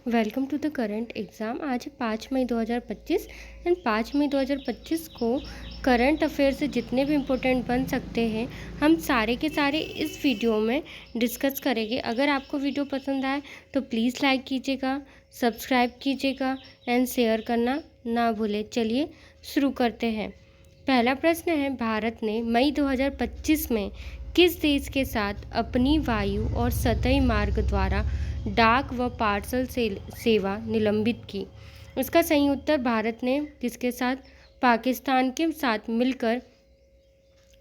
Welcome to the current exam. आज है 5 मई 2025 and 5 मई 2025 को करंट अफेयर से जितने भी इम्पोर्टेंट बन सकते हैं हम सारे के सारे इस वीडियो में डिस्कस करेंगे। अगर आपको वीडियो पसंद आए तो प्लीज़ लाइक कीजिएगा, सब्सक्राइब कीजिएगा एंड शेयर करना ना भूलें। चलिए शुरू करते हैं। पहला प्रश्न है, भारत ने मई 2025 में किस देश के साथ अपनी वायु और सतही मार्ग द्वारा डाक व पार्सल सेवा निलंबित की? इसका सही उत्तर, भारत ने किसके साथ? पाकिस्तान के साथ मिलकर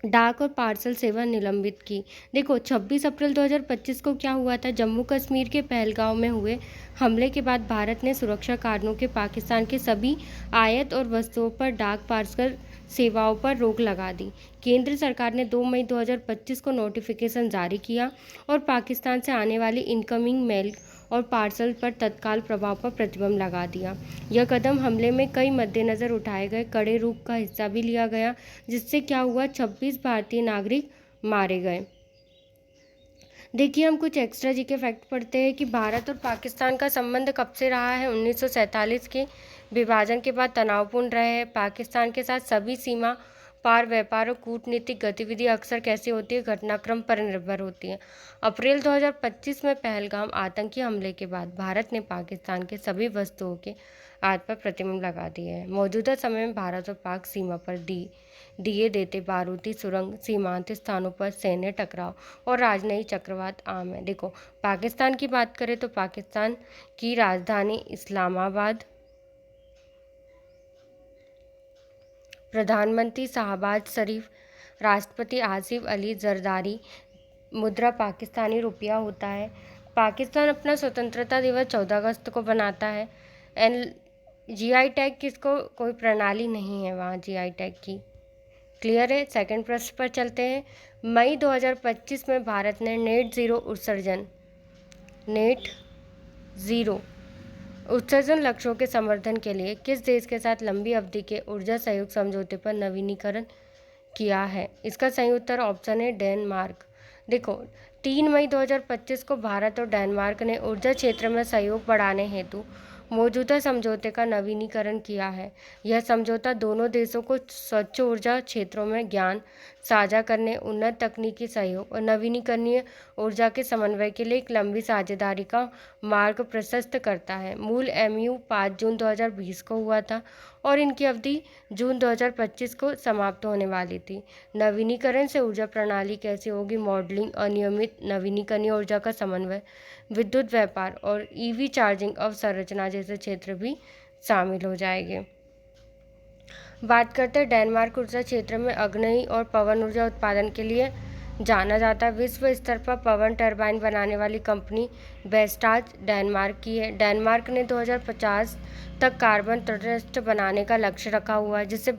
डाक और पार्सल सेवा निलंबित की। देखो 26 अप्रैल 2025 को क्या हुआ था? जम्मू कश्मीर के पहलगांव में हुए हमले के बाद भारत ने सुरक्षा कारणों के पाकिस्तान के सभी आयात और वस्तुओं पर डाक पार्सल सेवाओं पर रोक लगा दी। केंद्र सरकार ने 2 मई 2025 को नोटिफिकेशन जारी किया और पाकिस्तान से आने वाली इनकमिंग मेल और पार्सल पर तत्काल प्रभाव पर प्रतिबंध लगा दिया। यह कदम हमले में कई मद्देनज़र उठाए गए कड़े रुख का हिस्सा भी लिया गया, जिससे क्या हुआ, 26 भारतीय नागरिक मारे गए। देखिए हम कुछ एक्स्ट्रा जी के फैक्ट पढ़ते हैं कि भारत और पाकिस्तान का संबंध कब से रहा है? 1947 के विभाजन के बाद तनावपूर्ण रहे हैं। पाकिस्तान के साथ सभी सीमा पार व्यापार और कूटनीतिक गतिविधि अक्सर कैसे होती है? घटनाक्रम पर निर्भर होती है। अप्रैल 2025 में पहलगाम आतंकी हमले के बाद भारत ने पाकिस्तान के सभी वस्तुओं के आयात पर प्रतिबंध लगा दिए हैं। मौजूदा समय में भारत और पाक सीमा पर दिए देते बारूदी सुरंग, सीमांत स्थानों पर सैन्य टकराव और राजनयिक चक्रवात आम है। देखो पाकिस्तान की बात करें तो पाकिस्तान की राजधानी इस्लामाबाद, प्रधानमंत्री शहबाज शरीफ, राष्ट्रपति आसिफ अली जरदारी, मुद्रा पाकिस्तानी रुपया होता है। पाकिस्तान अपना स्वतंत्रता दिवस 14 अगस्त को बनाता है। एंड जीआई टैग किसको? कोई प्रणाली नहीं है वहाँ जीआई टैग की। क्लियर है? सेकंड प्रश्न पर चलते हैं। मई 2025 में भारत ने नेट ज़ीरो उत्सर्जन लक्ष्यों के समर्थन के लिए किस देश के साथ लंबी अवधि के ऊर्जा सहयोग समझौते पर नवीनीकरण किया है? इसका सही उत्तर ऑप्शन है डेनमार्क। देखो 3 मई 2025 को भारत और डेनमार्क ने ऊर्जा क्षेत्र में सहयोग बढ़ाने हेतु मौजूदा समझौते का नवीनीकरण किया है। यह समझौता दोनों देशों को स्वच्छ ऊर्जा क्षेत्रों में ज्ञान साझा करने, उन्नत तकनीकी सहयोग और नवीनीकरणीय ऊर्जा के समन्वय के लिए एक लंबी साझेदारी का मार्ग प्रशस्त करता है। मूल एमयू 5 जून 2020 को हुआ था और इनकी अवधि जून 2025 को समाप्त होने वाली थी। नवीनीकरण से ऊर्जा प्रणाली कैसी होगी? मॉडलिंग, अनियमित नवीनीकरणीय ऊर्जा का समन्वय, विद्युत व्यापार और ईवी चार्जिंग अवसंरचना जैसे क्षेत्र भी शामिल हो जाएंगे। बात करते हैं डेनमार्क ऊर्जा क्षेत्र में अग्नि और पवन ऊर्जा उत्पादन के लिए जाना जाता है। विश्व स्तर पर पवन टरबाइन बनाने वाली कंपनी वेस्टाज डेनमार्क की है। डेनमार्क ने 2050 तक कार्बन तटस्थ बनाने का लक्ष्य रखा हुआ है, जिससे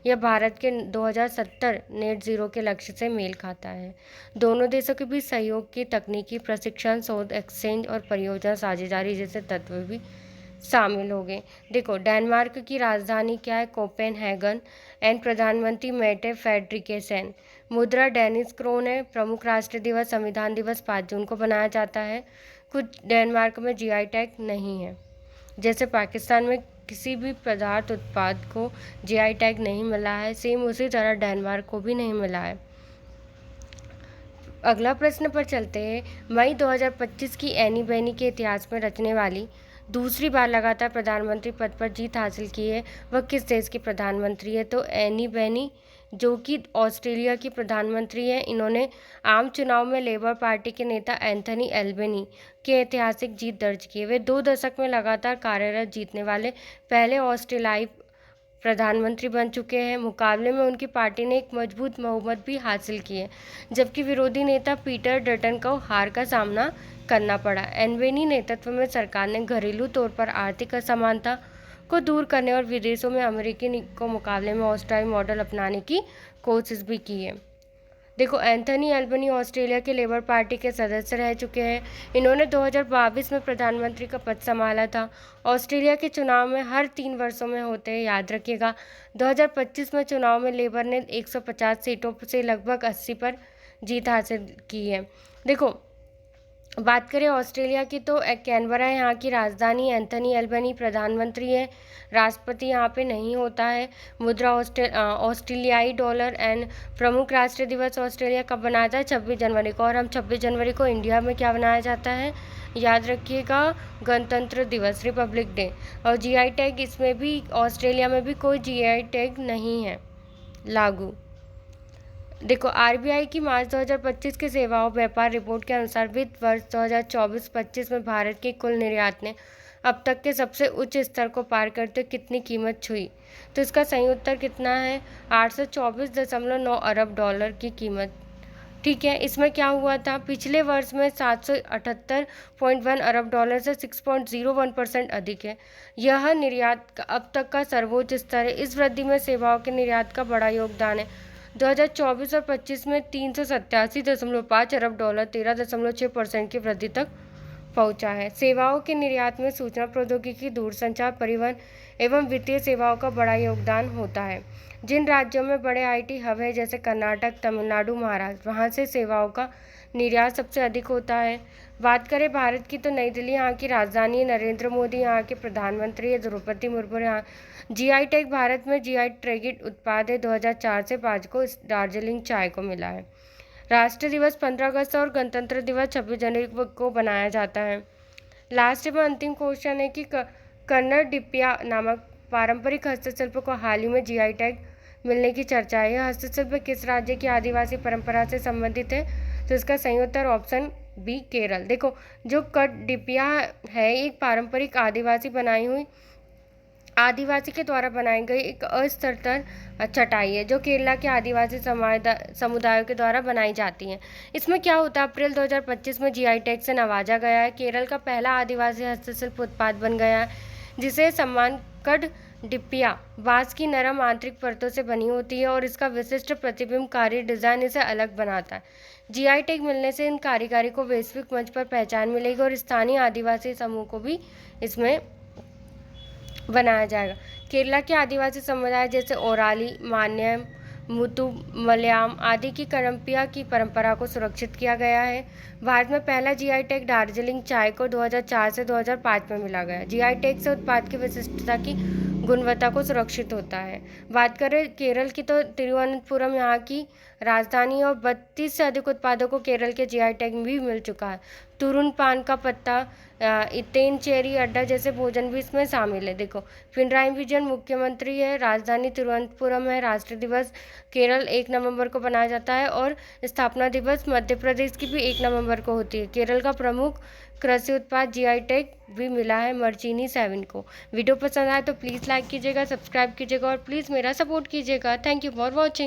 यह भारत के 2070 नेट ज़ीरो के लक्ष्य से मेल खाता है। दोनों देशों के बीच सहयोग की तकनीकी प्रशिक्षण, शोध, एक्सचेंज और परियोजना साझेदारी जैसे तत्व भी शामिल हो गए। देखो डेनमार्क की राजधानी क्या है? कोपेनहेगन एंड प्रधानमंत्री मेटे फेडरिकेसन। मुद्रा डेनिश क्रोन है। प्रमुख राष्ट्रीय दिवस संविधान दिवस 5 जून को बनाया जाता है। कुछ डेनमार्क में जीआई टैग नहीं है, जैसे पाकिस्तान में किसी भी पदार्थ उत्पाद को जीआई टैग नहीं मिला है, सेम उसी तरह डेनमार्क को भी नहीं मिला है। अगला प्रश्न पर चलते हैं। मई 2025 की एनी बेनी के इतिहास में रचने वाली दूसरी बार लगातार प्रधानमंत्री पद पर जीत हासिल की है, वह किस देश की प्रधानमंत्री है? तो एनी बेनी, जो कि ऑस्ट्रेलिया की प्रधानमंत्री है। इन्होंने आम चुनाव में लेबर पार्टी के नेता एंथनी एल्बनी की ऐतिहासिक जीत दर्ज की है। वे 2 दशक में लगातार कार्यरत जीतने वाले पहले ऑस्ट्रेलियाई प्रधानमंत्री बन चुके हैं। मुकाबले में उनकी पार्टी ने एक मजबूत बहुमत भी हासिल की है, जबकि विरोधी नेता पीटर डटन को हार का सामना करना पड़ा। एल्बनी नेतृत्व में सरकार ने घरेलू तौर पर आर्थिक असमानता को दूर करने और विदेशों में अमेरिकी को मुकाबले में ऑस्ट्रेलियाई मॉडल अपनाने की कोशिश भी की है। देखो एंथनी एल्बनी ऑस्ट्रेलिया के लेबर पार्टी के सदस्य रह चुके हैं। इन्होंने 2022 में प्रधानमंत्री का पद संभाला था। ऑस्ट्रेलिया के चुनाव में हर 3 वर्षों में होते हैं, याद रखिएगा। 2025 में चुनाव में लेबर ने 150 सीटों से लगभग 80 पर जीत हासिल की है। देखो बात करें ऑस्ट्रेलिया की तो कैनबरा है यहाँ की राजधानी, एंथनी एल्बनी प्रधानमंत्री है, राष्ट्रपति यहाँ पे नहीं होता है। मुद्रा ऑस्ट्रेलियाई डॉलर एंड प्रमुख राष्ट्रीय दिवस ऑस्ट्रेलिया कब मनाया जाता है? 26 जनवरी को। और हम 26 जनवरी को इंडिया में क्या मनाया जाता है? याद रखिएगा, गणतंत्र दिवस, रिपब्लिक डे। और जीआई टैग, इसमें भी ऑस्ट्रेलिया में भी कोई जीआई टैग नहीं है लागू। देखो, आरबीआई की मार्च 2025 की सेवाओं व्यापार रिपोर्ट के अनुसार वित्त वर्ष 2024-25 में भारत के कुल निर्यात ने अब तक के सबसे उच्च स्तर को पार करते हुए कितनी कीमत छुई? तो इसका सही उत्तर कितना है? 824.9 अरब डॉलर की कीमत। ठीक है, इसमें क्या हुआ था? पिछले वर्ष में 778.1 अरब डॉलर से 6.01% अधिक है। यह निर्यात का अब तक का सर्वोच्च स्तर है। इस वृद्धि में सेवाओं के निर्यात का बड़ा योगदान है। 2024 और 25 में 387.5 अरब डॉलर 13.6% की वृद्धि तक पहुंचा है। सेवाओं के निर्यात में सूचना प्रौद्योगिकी, दूरसंचार, परिवहन एवं वित्तीय सेवाओं का बड़ा योगदान होता है। जिन राज्यों में बड़े आईटी हब है जैसे कर्नाटक, तमिलनाडु, महाराष्ट्र, वहाँ से सेवाओं का निर्यात सबसे अधिक होता है। बात करें भारत की तो नई दिल्ली यहाँ की राजधानी है, नरेंद्र मोदी यहाँ के प्रधानमंत्री है, द्रौपदी मुर्मू यहाँ। जीआई टैग भारत में जीआई टैगिड उत्पाद है। 2004 से 5 को दार्जिलिंग चाय को मिला है। राष्ट्रीय दिवस 15 अगस्त और गणतंत्र दिवस 26 जनवरी को बनाया जाता है। लास्ट में अंतिम क्वेश्चन है कि कन्नड़ डिप्पिया नामक पारंपरिक हस्तशिल्प को हाल ही में जीआई टैग मिलने की चर्चा है। यह हस्तशिल्प किस राज्य की आदिवासी परंपरा से संबंधित है? तो इसका सही उत्तर ऑप्शन बी, केरल। देखो, जो कठडिपिया है एक पारंपरिक आदिवासी के द्वारा बनाई गई एक अस्तर चटाई है जो केरला के आदिवासी समुदायों के द्वारा बनाई जाती हैं। इसमें क्या होता है? अप्रैल 2025 में जीआई टैग से नवाजा गया है। केरल का पहला आदिवासी हस्तशिल्प उत्पाद बन गया है जिसे सम्मान कठडिपिया बांस की नरम आंतरिक परतों से बनी होती है और इसका विशिष्ट प्रतिबिंबकारी डिजाइन इसे अलग बनाता है। जीआई टैग मिलने से इन कारीगरी को वैश्विक मंच पर पहचान मिलेगी और स्थानीय आदिवासी समूह को भी इसमें बनाया जाएगा। केरला के आदिवासी समुदाय जैसे ओराली, मान्यम, मुतु, मलयाम आदि की करम्पिया की परंपरा को सुरक्षित किया गया है। भारत में पहला जीआई टैग दार्जिलिंग चाय को 2004 से 2005 में मिला गया। जीआई टैग से उत्पाद की विशिष्टता की गुणवत्ता को सुरक्षित होता है। बात करें केरल की तो तिरुवनंतपुरम यहाँ की राजधानी और 32 से अधिक उत्पादों को केरल के जीआई टैग भी मिल चुका है। तुरुन पान का पत्ता, इतेन चेरी अड्डा जैसे भोजन भी इसमें शामिल है। देखो, पिनराई विजयन मुख्यमंत्री है, राजधानी तिरुवनंतपुरम है। राष्ट्रीय दिवस केरल 1 नवंबर को मनाया जाता है और स्थापना दिवस मध्य प्रदेश की भी 1 नवंबर को होती है। केरल का प्रमुख कृषि उत्पाद जीआई टैग भी मिला है मरचीनी 7 को। वीडियो पसंद आए तो प्लीज़ लाइक कीजिएगा, सब्सक्राइब कीजिएगा और प्लीज़ मेरा सपोर्ट कीजिएगा। Thank you for watching.